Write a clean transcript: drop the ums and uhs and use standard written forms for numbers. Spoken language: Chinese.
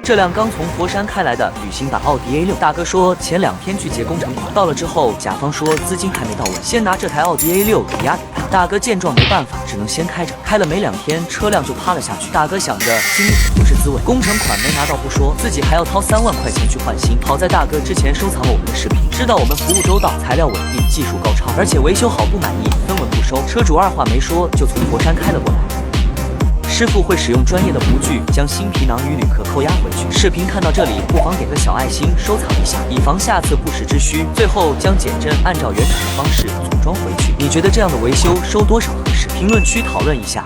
这辆刚从佛山开来的旅行版奥迪 A6，大哥说前2天去结工程款，到了之后，甲方说资金还没到位，先拿这台奥迪 A6抵押给他。大哥见状没办法，只能先开着。开了没2天，车辆就趴了下去。大哥想着心里很不是滋味，工程款没拿到不说，自己还要掏3万块钱去换新。好在大哥之前收藏了我们的视频，知道我们服务周到，材料稳定，技术高超，而且维修好不满意分文不收。车主二话没说就从佛山开了过来。师傅会使用专业的模具将新皮囊与铝壳扣压回去。视频看到这里，不妨点个小爱心收藏一下，以防下次不时之需。最后将减震按照原厂的方式组装回去。你觉得这样的维修收多少合适？评论区讨论一下。